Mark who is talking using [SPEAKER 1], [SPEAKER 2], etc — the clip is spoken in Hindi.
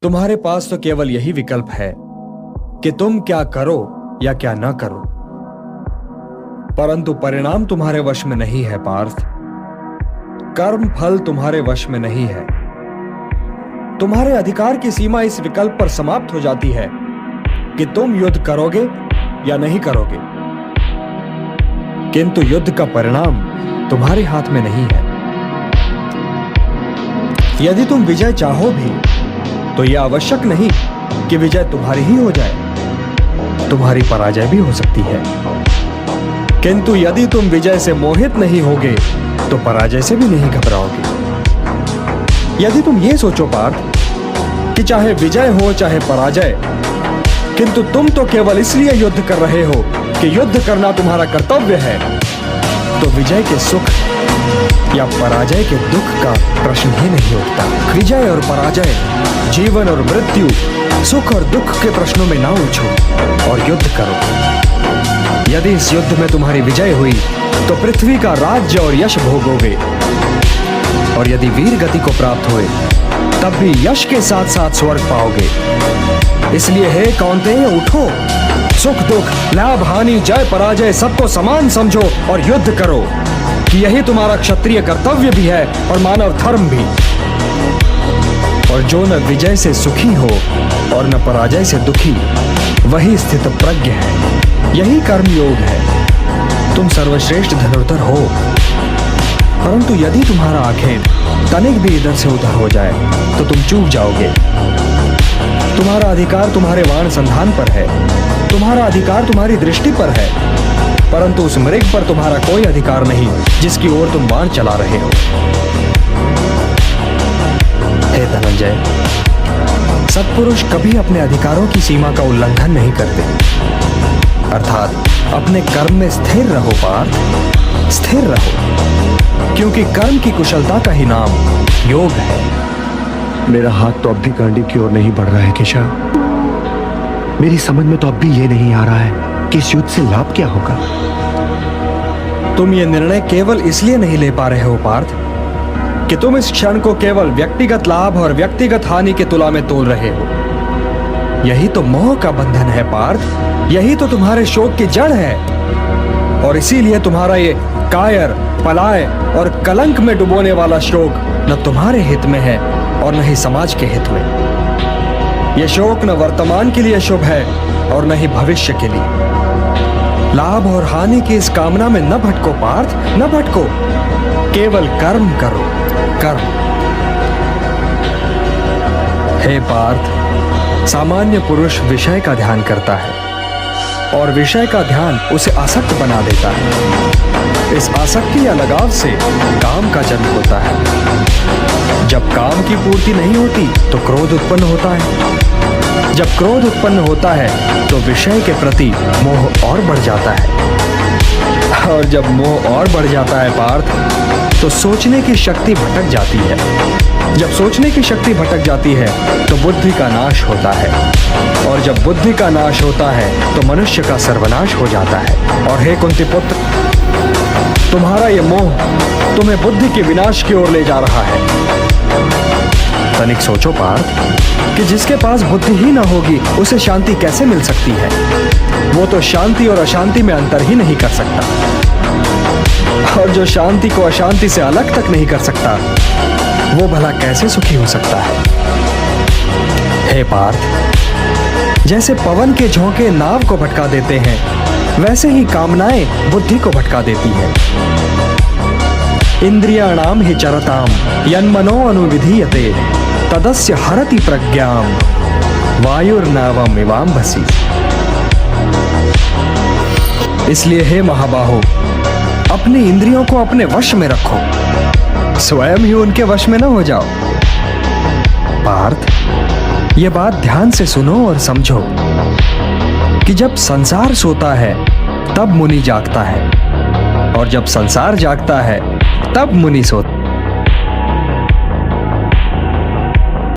[SPEAKER 1] तुम्हारे पास तो केवल यही विकल्प है कि तुम क्या करो या क्या ना करो, परंतु परिणाम तुम्हारे वश में नहीं है पार्थ। कर्म फल तुम्हारे वश में नहीं है। तुम्हारे अधिकार की सीमा इस विकल्प पर समाप्त हो जाती है कि तुम युद्ध करोगे या नहीं करोगे, किंतु युद्ध का परिणाम तुम्हारे हाथ में नहीं है। यदि तुम विजय चाहो भी तो यह आवश्यक नहीं कि विजय तुम्हारी ही हो जाए, तुम्हारी पराजय भी हो सकती है। किंतु यदि तुम विजय से मोहित नहीं होगे तो पराजय से भी नहीं घबराओगे। यदि तुम ये सोचो पार्थ कि चाहे विजय हो चाहे पराजय, किंतु तुम तो केवल इसलिए युद्ध कर रहे हो कि युद्ध करना तुम्हारा कर्तव्य है, तो विजय के सुख या पराजय के दुख का प्रश्न ही नहीं उठता। विजय और पराजय, जीवन और मृत्यु, सुख और दुख के प्रश्नों में ना उलझो और युद्ध करो। यदि इस युद्ध में तुम्हारी विजय हुई तो पृथ्वी का राज्य और यश भोगोगे, और यदि वीर गति को प्राप्त हुए तब भी यश के साथ साथ स्वर्ग पाओगे। इसलिए हे कौन्तेय, उठो, सुख दुख, लाभ हानि, जय पराजय सबको समान समझो और युद्ध करो, कि यही तुम्हारा क्षत्रिय कर्तव्य भी है और मानव धर्म भी। और जो न विजय से सुखी हो और न पराजय से दुखी, वही स्थित प्रज्ञ है, यही कर्म योग है। तुम सर्वश्रेष्ठ धनुर्धर हो, परंतु यदि तुम्हारा आखेट तनिक भी इधर से उधर हो जाए तो तुम चूक जाओगे। तुम्हारा अधिकार तुम्हारे वाण संधान पर है, तुम्हारा अधिकार तुम्हारी दृष्टि पर है, परंतु उस मृग पर तुम्हारा कोई अधिकार नहीं जिसकी ओर तुम बाण चला रहे हो। हे धनंजय, सत्पुरुष कभी अपने अधिकारों की सीमा का उल्लंघन नहीं करते। अर्थात अपने कर्म में स्थिर रहो पार्थ, स्थिर रहो, क्योंकि कर्म की कुशलता का ही नाम योग है।
[SPEAKER 2] मेरा हाथ तो अब भी गांडीव की ओर नहीं बढ़ रहा है केशव। मेरी समझ में तो अब भी ये नहीं आ रहा है कि इस युद्ध से लाभ क्या होगा।
[SPEAKER 1] तुम ये निर्णय केवल इसलिए नहीं ले पा रहे हो पार्थ कि तुम इस क्षण को केवल व्यक्तिगत लाभ और व्यक्तिगत हानि के तुला में तोल रहे हो। यही तो मोह का बंधन है पार्थ, यही तो तुम्हारे शोक की जड़ है, और इसीलिए तुम्हारा ये कायर, पलाय और कलंक में डुबोने वाला शोक न तुम्हारे हित में है और न ही समाज के हित में। यह शोक न वर्तमान के लिए शुभ है और न ही भविष्य के लिए। लाभ और हानि की इस कामना में न भटको पार्थ, न भटको, केवल कर्म करो, कर्म। हे पार्थ, सामान्य पुरुष विषय का ध्यान करता है और विषय का ध्यान उसे आसक्त बना देता है। इस आसक्ति या लगाव से काम का जन्म होता है। जब काम की पूर्ति नहीं होती तो क्रोध उत्पन्न होता है। जब क्रोध उत्पन्न होता है तो विषय के प्रति मोह और बढ़ जाता है, और जब मोह और बढ़ जाता है पार्थ, तो सोचने की शक्ति भटक जाती है। जब सोचने की शक्ति भटक जाती है तो बुद्धि का नाश होता है, और जब बुद्धि का नाश होता है तो मनुष्य का सर्वनाश हो जाता है। और हे कुंती पुत्र, तुम्हारा ये मोह तुम्हें बुद्धि के विनाश की ओर ले जा रहा है। तनिक सोचो पार्थ कि जिसके पास बुद्धि ही ना होगी उसे शांति कैसे मिल सकती है। वो तो शांति और अशांति में अंतर ही नहीं कर सकता, और जो शांति को अशांति से अलग तक नहीं कर सकता, वो भला कैसे सुखी हो सकता है। हे पार्थ, जैसे पवन के झोंके नाव को भटका देते हैं, वैसे ही कामनाएं बुद्धि को भटका देती हैं। इंद्रियाणाम हि चरताम यन्मनो अनुविधीयते तदस्य हरति प्रज्ञाम वायुर्नावम इवाम्भसि। इसलिए हे महाबाहो, अपनी इंद्रियों को अपने वश में रखो, स्वयं ही उनके वश में न हो जाओ। पार्थ, ये बात ध्यान से सुनो और समझो कि जब संसार सोता है तब मुनि जागता है, और जब संसार जागता है तब मुनि सोता है।